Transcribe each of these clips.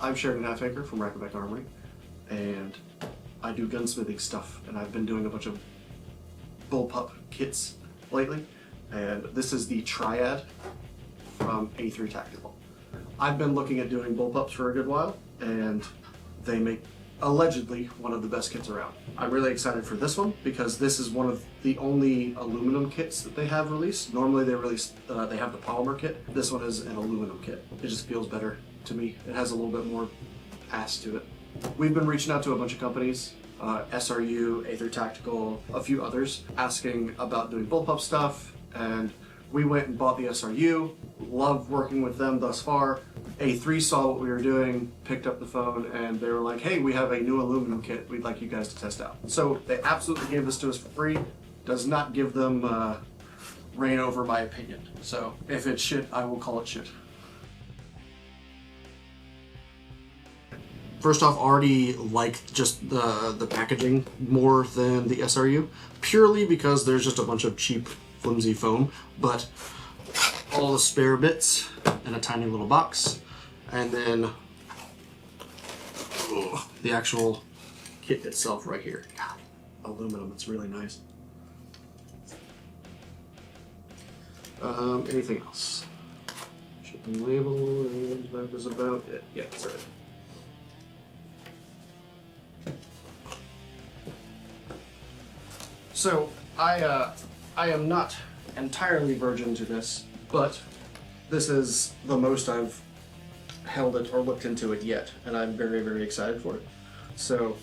I'm Sheridan from Armory, and I do gunsmithing stuff, and I've been doing a bunch of bullpup kits lately, and this is the Triad from A3 Tactical. I've been looking at doing bullpups for a good while, and they make allegedly one of the best kits around. I'm really excited for this one because this is one of the only aluminum kits that they have released. Normally they have the polymer kit. This one is an aluminum kit. It just feels better to me. It has a little bit more ass to it. We've been reaching out to a bunch of companies, SRU, A3 Tactical, a few others, asking about doing bullpup stuff, and we went and bought the SRU. Love working with them thus far. A3 saw what we were doing, picked up the phone, and they were like, hey, we have a new aluminum kit we'd like you guys to test out. So they absolutely gave this to us for free. Does not give them reign over my opinion. So if it's shit, I will call it shit. First off, already liked just the packaging more than the SRU, purely because there's just a bunch of cheap, flimsy foam, but all the spare bits in a tiny little box, and then the actual kit itself right here. God, aluminum, it's really nice. Anything else? Shipping label, and that is about it. Yeah, that's right. So, I am not entirely virgin to this, but this is the most I've held it or looked into it yet, and I'm very, very excited for it. So,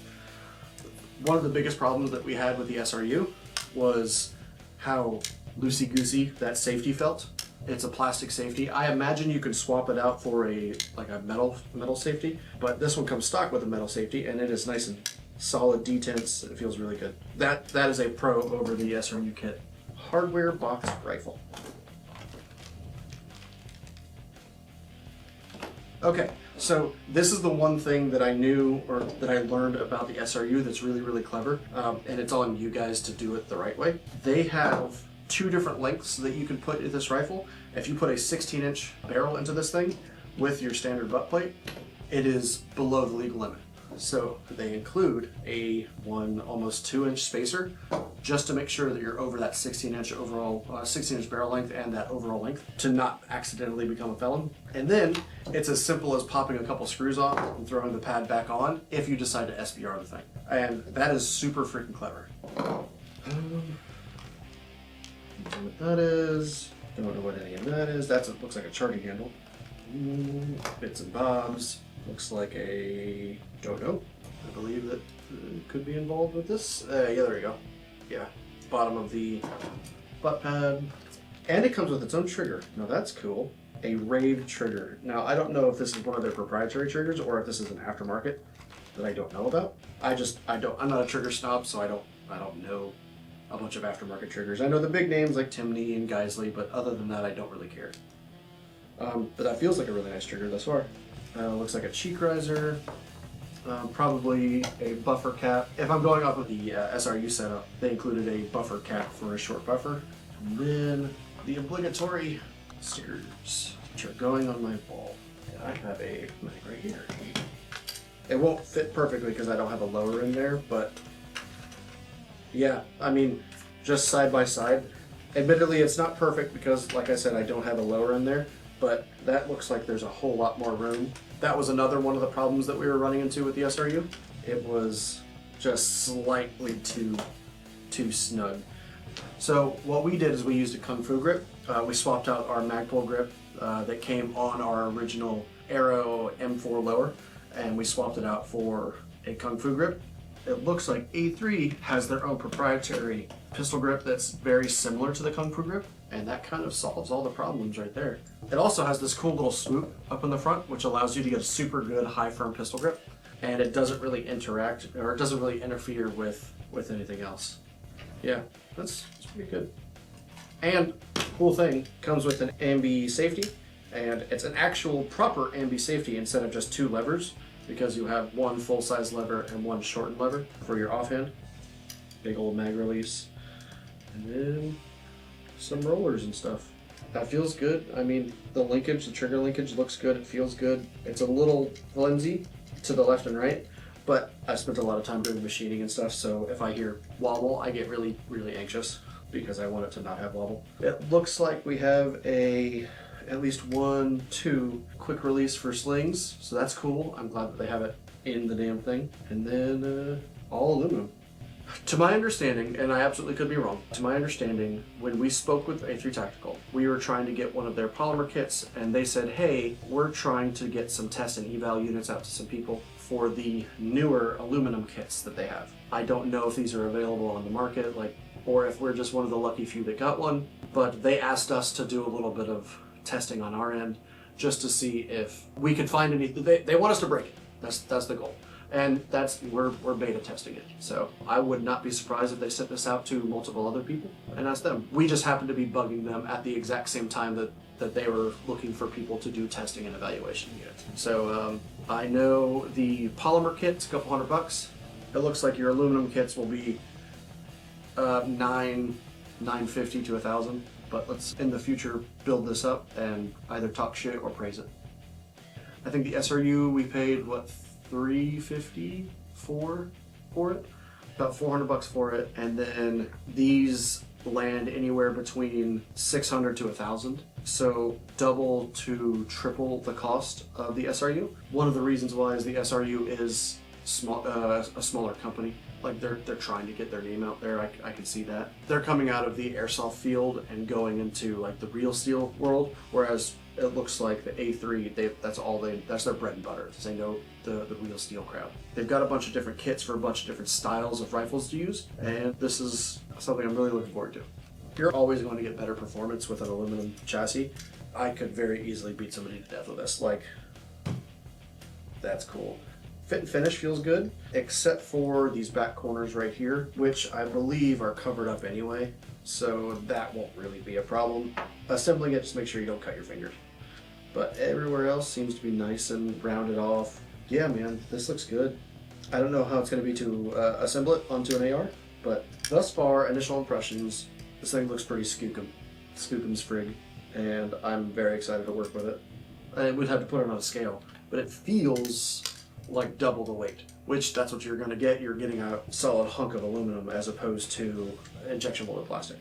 one of the biggest problems that we had with the SRU was how loosey-goosey that safety felt. It's a plastic safety. I imagine you could swap it out for a metal safety, but this one comes stock with a metal safety, and it is nice and solid detents. It feels really good. That is a pro over the SRU kit. Hardware box rifle. Okay, so this is the one thing that I knew or that I learned about the SRU that's really, really clever, and it's on you guys to do it the right way. They have two different lengths that you can put in this rifle. If you put a 16-inch barrel into this thing with your standard butt plate, it is below the legal limit. So they include a almost 2-inch spacer just to make sure that you're over that 16-inch overall 16-inch barrel length and that overall length to not accidentally become a felon. And then it's as simple as popping a couple screws off and throwing the pad back on if you decide to SBR the thing. And that is super freaking clever. Don't know what that is. Don't know what any of that is. Looks like a charging handle. Bits and bobs. Looks like a, don't know. I believe that could be involved with this. Yeah, there we go. Yeah, bottom of the butt pad. And it comes with its own trigger. Now that's cool. A raved trigger. Now I don't know if this is one of their proprietary triggers or if this is an aftermarket that I don't know about. I'm not a trigger snob, so I don't know a bunch of aftermarket triggers. I know the big names like Timney and Geisley, but other than that, I don't really care. But that feels like a really nice trigger thus far. Looks like a cheek riser, probably a buffer cap. If I'm going off of the SRU setup, they included a buffer cap for a short buffer. And then the obligatory stickers, which are going on my ball. And I have a mag right here. It won't fit perfectly because I don't have a lower in there, but yeah, I mean, just side by side. Admittedly, it's not perfect because, like I said, I don't have a lower in there. But that looks like there's a whole lot more room. That was another one of the problems that we were running into with the SRU. It was just slightly too snug. So what we did is we used a Kung Fu grip. We swapped out our Magpul grip that came on our original Aero M4 lower, and we swapped it out for a Kung Fu grip. It looks like A3 has their own proprietary pistol grip that's very similar to the Kung Fu grip, and that kind of solves all the problems right there. It also has this cool little swoop up in the front, which allows you to get a super good high firm pistol grip, and it doesn't really interact, or it doesn't really interfere with anything else. Yeah, that's pretty good. And cool thing, comes with an ambi safety, and it's an actual proper ambi safety instead of just two levers, because you have one full-size lever and one shortened lever for your offhand. Big old mag release. And then some rollers and stuff. That feels good. I mean, the linkage, the trigger linkage looks good. It feels good. It's a little flimsy to the left and right, but I spent a lot of time doing machining and stuff, so if I hear wobble, I get really, really anxious because I want it to not have wobble. It looks like we have at least 1, 2 quick release for slings, so that's cool. I'm glad that they have it in the damn thing. And then all aluminum. To my understanding, and I absolutely could be wrong, to my understanding, when we spoke with A3 Tactical, we were trying to get one of their polymer kits, and they said, hey, we're trying to get some test and eval units out to some people for the newer aluminum kits that they have. I don't know if these are available on the market, or if we're just one of the lucky few that got one, but they asked us to do a little bit of testing on our end just to see if we could find anything. They want us to break it. That's the goal. And we're beta testing it. So I would not be surprised if they sent this out to multiple other people and asked them. We just happened to be bugging them at the exact same time that they were looking for people to do testing and evaluation units. So I know the polymer kit's a couple $100. It looks like your aluminum kits will be $950 to $1,000. But let's in the future build this up and either talk shit or praise it. I think the SRU we paid what, $350 for it, about $400 for it, and then these land anywhere between $600 to $1,000, so double to triple the cost of the SRU. One of the reasons why is the SRU is a smaller company. Like they're trying to get their name out there. I can see that. They're coming out of the airsoft field and going into like the real steel world, whereas it looks like the A3, that's their bread and butter. They know the real steel crowd. They've got a bunch of different kits for a bunch of different styles of rifles to use, and this is something I'm really looking forward to. You're always going to get better performance with an aluminum chassis. I could very easily beat somebody to death with this. Like, that's cool. Fit and finish feels good, except for these back corners right here, which I believe are covered up anyway, so that won't really be a problem. Assembling it, just make sure you don't cut your fingers. But everywhere else seems to be nice and rounded off. Yeah, man, this looks good. I don't know how it's going to be to assemble it onto an AR, but thus far, initial impressions, this thing looks pretty skookum's frig, and I'm very excited to work with it. I would have to put it on a scale, but it feels like double the weight, which that's what you're going to get. You're getting a solid hunk of aluminum as opposed to injection molded plastic.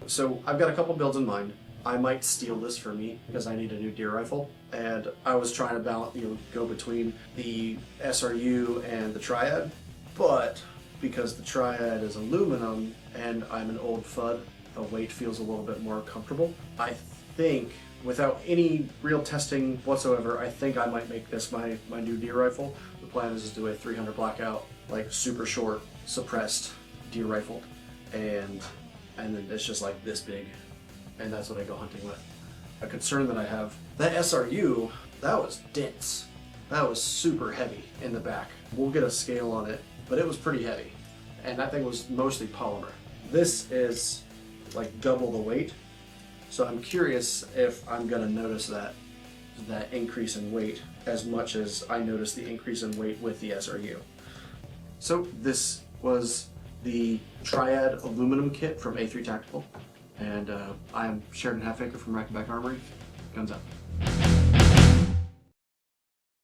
So I've got a couple builds in mind. I might steal this for me because I need a new deer rifle, and I was trying to balance, go between the SRU and the Triad, but because the Triad is aluminum and I'm an old FUD, the weight feels a little bit more comfortable. I think, without any real testing whatsoever, I think I might make this my new deer rifle. The plan is to do a 300 blackout, like super short, suppressed deer rifle, and then it's just like this big, and that's what I go hunting with. A concern that I have, that SRU, that was dense. That was super heavy in the back. We'll get a scale on it, but it was pretty heavy, and that thing was mostly polymer. This is like double the weight. So I'm curious if I'm gonna notice that increase in weight as much as I noticed the increase in weight with the SRU. So this was the Triad aluminum kit from A3 Tactical, and I'm Sheridan Halfacre from Rack and Back Armory. Guns up.